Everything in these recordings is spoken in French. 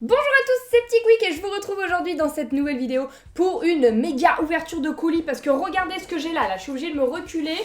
Bonjour à tous, c'est Petit Quick et je vous retrouve aujourd'hui dans cette nouvelle vidéo pour une méga ouverture de colis parce que regardez ce que j'ai là, je suis obligée de me reculer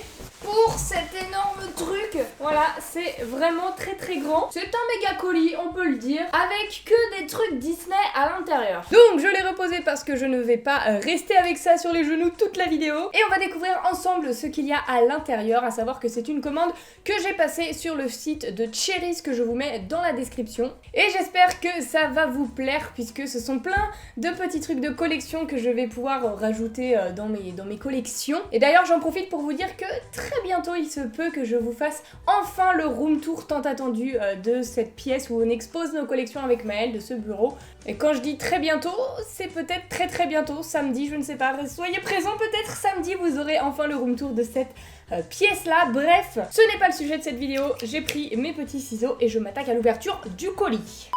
pour cet énorme truc. Voilà, c'est vraiment très grand. C'est un méga colis, on peut le dire, avec que des trucs Disney à l'intérieur. Donc je l'ai reposé parce que je ne vais pas rester avec ça sur les genoux toute la vidéo. Et on va découvrir ensemble ce qu'il y a à l'intérieur, à savoir que c'est une commande que j'ai passée sur le site de Cherisy que je vous mets dans la description. Et j'espère que ça va vous plaire puisque ce sont plein de petits trucs de collection que je vais pouvoir rajouter dans mes collections. Et d'ailleurs j'en profite pour vous dire que très bientôt il se peut que je vous fasse enfin le room tour tant attendu de cette pièce où on expose nos collections avec Maëlle, de ce bureau. Et quand je dis très bientôt, c'est peut-être très bientôt, samedi, je ne sais pas, soyez présents peut-être samedi, vous aurez enfin le room tour de cette pièce là. Bref, ce n'est pas le sujet de cette vidéo, j'ai pris mes petits ciseaux et je m'attaque à l'ouverture du colis.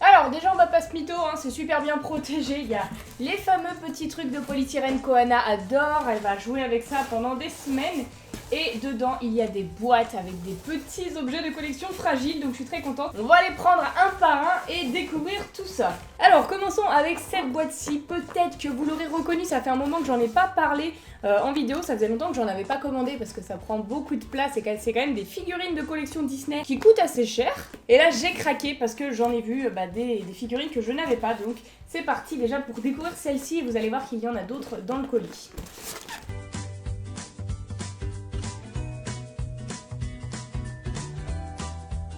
Alors déjà on va pas se mytho, hein, c'est super bien protégé, il y a les fameux petits trucs de polystyrène qu'Ohana adore, elle va jouer avec ça pendant des semaines. Et dedans il y a des boîtes avec des petits objets de collection fragiles, donc je suis très contente. On va les prendre un par un et découvrir tout ça. Alors commençons avec cette boîte-ci, peut-être que vous l'aurez reconnue, ça fait un moment que j'en ai pas parlé en vidéo, ça faisait longtemps que j'en avais pas commandé parce que ça prend beaucoup de place et c'est quand même des figurines de collection Disney qui coûtent assez cher. Et là j'ai craqué parce que j'en ai vu des figurines que je n'avais pas, donc c'est parti déjà pour découvrir celle-ci et vous allez voir qu'il y en a d'autres dans le colis.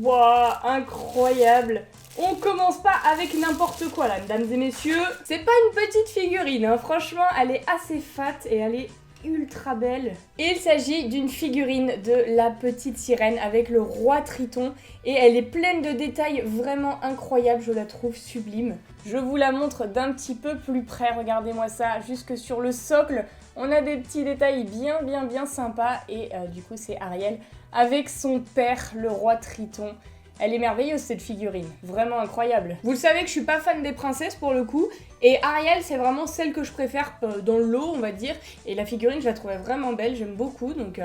Wouah, incroyable! On commence pas avec n'importe quoi là, mesdames et messieurs. C'est pas une petite figurine, hein. Franchement, elle est assez fat et elle est ultra belle. Il s'agit d'une figurine de la petite sirène avec le roi Triton et elle est pleine de détails vraiment incroyables, je la trouve sublime. Je vous la montre d'un petit peu plus près, regardez-moi ça, jusque sur le socle. On a des petits détails bien sympas et du coup c'est Ariel avec son père, le roi Triton. Elle est merveilleuse cette figurine, vraiment incroyable. Vous le savez que je suis pas fan des princesses pour le coup, et Ariel c'est vraiment celle que je préfère dans le lot on va dire, et la figurine je la trouvais vraiment belle, j'aime beaucoup, donc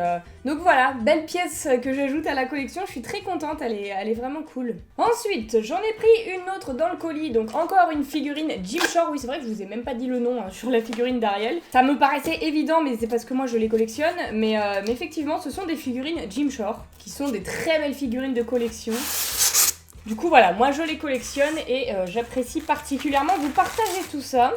voilà, belle pièce que j'ajoute à la collection, je suis très contente, elle est vraiment cool. Ensuite, j'en ai pris une autre dans le colis, donc encore une figurine Jim Shore, oui c'est vrai que je vous ai même pas dit le nom sur la figurine d'Ariel. Ça me paraissait évident mais c'est parce que moi je les collectionne, mais effectivement ce sont des figurines Jim Shore, qui sont des très belles figurines de collection. Du coup voilà, moi je les collectionne et j'apprécie particulièrement vous partager tout ça.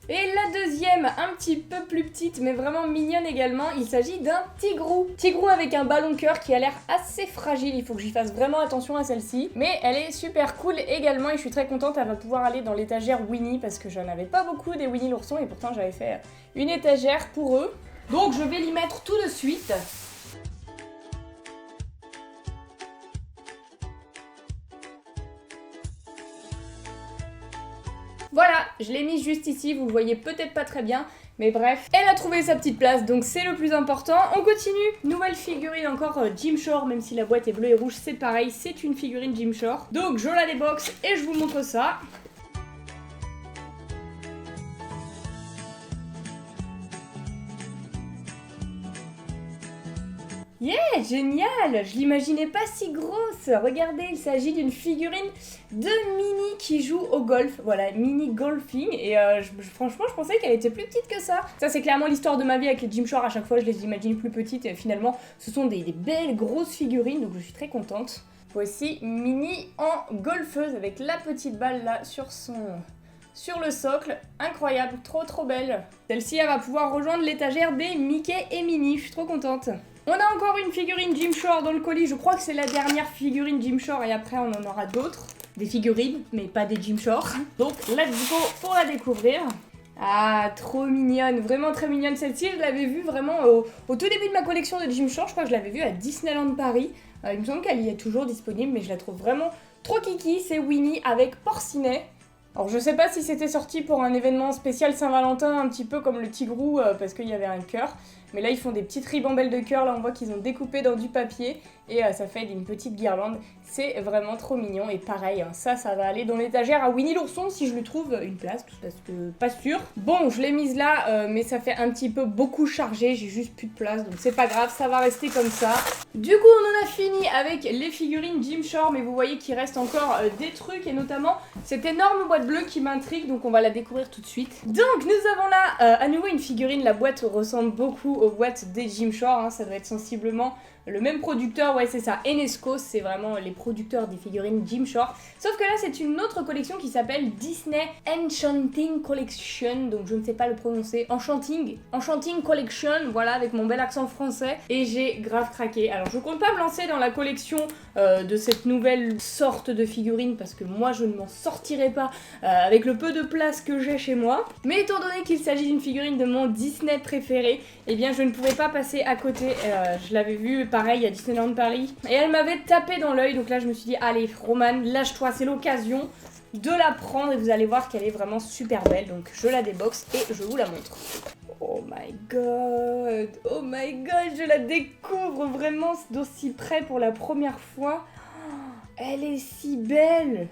Et la deuxième, un petit peu plus petite mais vraiment mignonne également, il s'agit d'un tigrou. Tigrou avec un ballon cœur qui a l'air assez fragile, il faut que j'y fasse vraiment attention à celle-ci. Mais elle est super cool également et je suis très contente, elle va pouvoir aller dans l'étagère Winnie parce que j'en avais pas beaucoup des Winnie l'ourson et pourtant j'avais fait une étagère pour eux. Donc je vais l'y mettre tout de suite. Voilà, je l'ai mise juste ici, vous le voyez peut-être pas très bien, mais bref. Elle a trouvé sa petite place, donc c'est le plus important. On continue, nouvelle figurine encore Jim Shore, même si la boîte est bleue et rouge, c'est pareil, c'est une figurine Jim Shore. Donc je la déboxe et je vous montre ça. Yeah, génial! Je l'imaginais pas si grosse! Regardez, il s'agit d'une figurine de Minnie qui joue au golf. Voilà, Minnie Golfing. Et franchement, je pensais qu'elle était plus petite que ça. Ça, c'est clairement l'histoire de ma vie avec les Jim Shore. À chaque fois, je les imagine plus petites. Et finalement, ce sont des belles grosses figurines. Donc, je suis très contente. Voici Minnie en golfeuse avec la petite balle là sur le socle. Incroyable, trop belle. Celle-ci, elle va pouvoir rejoindre l'étagère des Mickey et Minnie. Je suis trop contente. On a encore une figurine Jim Shore dans le colis, je crois que c'est la dernière figurine Jim Shore et après on en aura d'autres. Des figurines, mais pas des Jim Shore. Donc let's go pour la découvrir. Ah, trop mignonne, vraiment très mignonne celle-ci. Je l'avais vue vraiment au tout début de ma collection de Jim Shore, je crois que je l'avais vue à Disneyland Paris. Il me semble qu'elle y est toujours disponible, mais je la trouve vraiment trop kiki. C'est Winnie avec Porcinet. Alors je sais pas si c'était sorti pour un événement spécial Saint-Valentin, un petit peu comme le tigrou parce qu'il y avait un cœur. Mais là ils font des petites ribambelles de cœur, là on voit qu'ils ont découpé dans du papier. et ça fait une petite guirlande. C'est vraiment trop mignon et pareil, hein, ça va aller dans l'étagère à Winnie l'ourson si je lui trouve une place, parce que pas sûr. Bon, je l'ai mise là, mais ça fait un petit peu beaucoup chargé, j'ai juste plus de place, donc c'est pas grave, ça va rester comme ça. Du coup, on en a fini avec les figurines Gymshark, mais vous voyez qu'il reste encore des trucs, et notamment cette énorme boîte bleue qui m'intrigue, donc on va la découvrir tout de suite. Donc nous avons là à nouveau une figurine, la boîte ressemble beaucoup aux boîtes des Gymshark, hein, ça doit être sensiblement le même producteur, ouais c'est ça, Enesco, c'est vraiment les producteurs des figurines Gymshark. Sauf que là c'est une autre collection qui s'appelle Disney Enchanting Collection, donc je ne sais pas le prononcer, Enchanting Collection, voilà, avec mon bel accent français, et j'ai grave craqué. Alors je compte pas me lancer dans la collection de cette nouvelle sorte de figurine, parce que moi je ne m'en sortirai pas avec le peu de place que j'ai chez moi, mais étant donné qu'il s'agit d'une figurine de mon Disney préféré, eh bien je ne pouvais pas passer à côté. Je l'avais vue pareil à Disneyland Paris et elle m'avait tapé dans l'œil, donc là je me suis dit allez Romane, lâche-toi, c'est l'occasion de la prendre et vous allez voir qu'elle est vraiment super belle, donc je la déboxe et je vous la montre. Oh my god, je la découvre vraiment d'aussi près pour la première fois. Elle est si belle.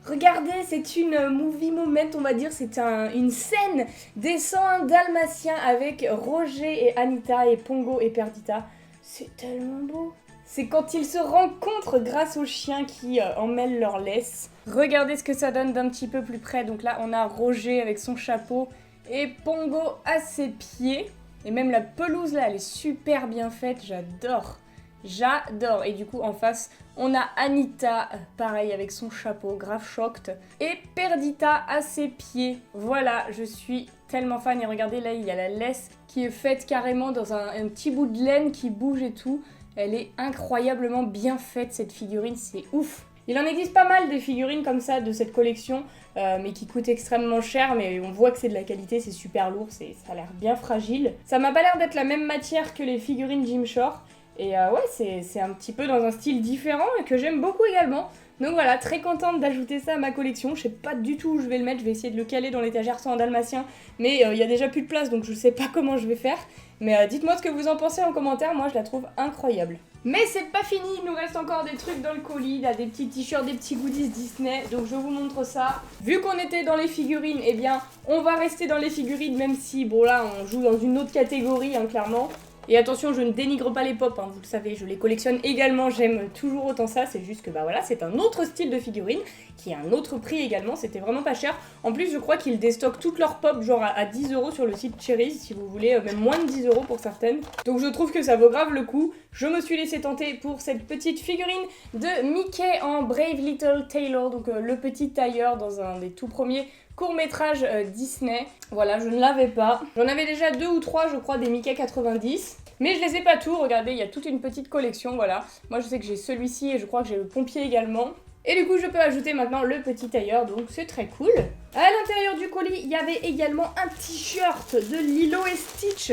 Regardez, c'est une movie moment, on va dire, c'est une scène des 101 Dalmatiens avec Roger et Anita et Pongo et Perdita. C'est tellement beau. C'est quand ils se rencontrent grâce aux chiens qui emmêlent leur laisse. Regardez ce que ça donne d'un petit peu plus près. Donc là, on a Roger avec son chapeau et Pongo à ses pieds. Et même la pelouse là, elle est super bien faite, j'adore. J'adore. Et du coup, en face, on a Anita, pareil, avec son chapeau, grave shocked. Et Perdita à ses pieds. Voilà, je suis tellement fan. Et regardez, là, il y a la laisse qui est faite carrément dans un petit bout de laine qui bouge et tout. Elle est incroyablement bien faite, cette figurine, c'est ouf. Il en existe pas mal des figurines comme ça de cette collection, mais qui coûtent extrêmement cher, mais on voit que c'est de la qualité, c'est super lourd, ça a l'air bien fragile. Ça m'a pas l'air d'être la même matière que les figurines Gymshark, et ouais, c'est un petit peu dans un style différent et que j'aime beaucoup également. Donc voilà, très contente d'ajouter ça à ma collection. Je sais pas du tout où je vais le mettre, je vais essayer de le caler dans l'étagère sans un dalmatien, mais il y a déjà plus de place donc je sais pas comment je vais faire. Mais dites-moi ce que vous en pensez en commentaire, moi je la trouve incroyable. Mais c'est pas fini, il nous reste encore des trucs dans le colis, là, des petits t-shirts, des petits goodies Disney, donc je vous montre ça. Vu qu'on était dans les figurines, eh bien on va rester dans les figurines, même si bon là on joue dans une autre catégorie hein, clairement. Et attention, je ne dénigre pas les pop, hein, vous le savez, je les collectionne également, j'aime toujours autant ça, c'est juste que bah voilà, c'est un autre style de figurine, qui a un autre prix également, c'était vraiment pas cher. En plus, je crois qu'ils déstockent toutes leurs pop, genre à 10 € sur le site Cherries, si vous voulez, même moins de 10 € pour certaines. Donc je trouve que ça vaut grave le coup. Je me suis laissé tenter pour cette petite figurine de Mickey en Brave Little Tailor, donc le petit tailleur dans un des tout premiers court-métrage Disney. Voilà, je ne l'avais pas. J'en avais déjà 2 ou 3, je crois, des Mickey 90. Mais je les ai pas tous, regardez, il y a toute une petite collection, voilà. Moi, je sais que j'ai celui-ci et je crois que j'ai le pompier également. Et du coup, je peux ajouter maintenant le petit tailleur, donc c'est très cool. À l'intérieur du colis, il y avait également un t-shirt de Lilo et Stitch.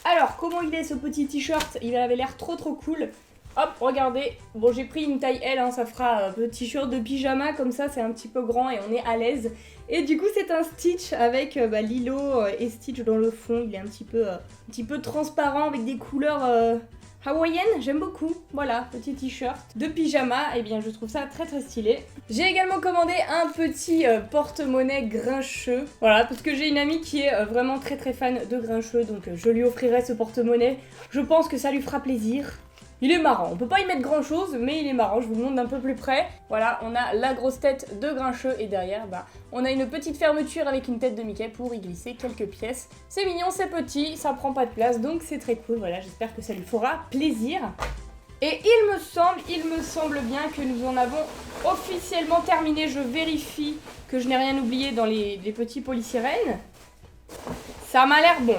Alors, comment il est ce petit t-shirt? Il avait l'air trop cool. Hop, regardez, bon j'ai pris une taille L, hein, ça fera un petit t-shirt de pyjama, comme ça c'est un petit peu grand et on est à l'aise. Et du coup c'est un Stitch avec Lilo et Stitch dans le fond, il est un petit peu transparent avec des couleurs hawaïennes, j'aime beaucoup. Voilà, petit t-shirt de pyjama, et bien je trouve ça très stylé. J'ai également commandé un petit porte-monnaie grincheux, voilà, parce que j'ai une amie qui est vraiment très fan de grincheux, donc je lui offrirai ce porte-monnaie, je pense que ça lui fera plaisir. Il est marrant, on peut pas y mettre grand chose, mais il est marrant, je vous le montre d'un peu plus près. Voilà, on a la grosse tête de Grincheux et derrière, on a une petite fermeture avec une tête de Mickey pour y glisser quelques pièces. C'est mignon, c'est petit, ça prend pas de place, donc c'est très cool, voilà, j'espère que ça lui fera plaisir. Et il me semble bien que nous en avons officiellement terminé, je vérifie que je n'ai rien oublié dans les petits polysirènes. Ça m'a l'air bon.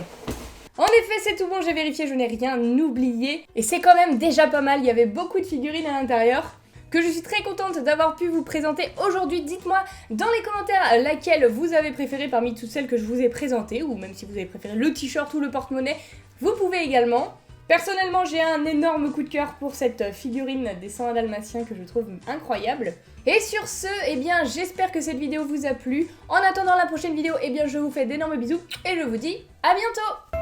En effet, c'est tout bon, j'ai vérifié, je n'ai rien oublié. Et c'est quand même déjà pas mal, il y avait beaucoup de figurines à l'intérieur que je suis très contente d'avoir pu vous présenter aujourd'hui. Dites-moi dans les commentaires laquelle vous avez préféré parmi toutes celles que je vous ai présentées, ou même si vous avez préféré le t-shirt ou le porte-monnaie, vous pouvez également. Personnellement, j'ai un énorme coup de cœur pour cette figurine des 101 Dalmatiens que je trouve incroyable. Et sur ce, eh bien, j'espère que cette vidéo vous a plu. En attendant la prochaine vidéo, eh bien, je vous fais d'énormes bisous et je vous dis à bientôt!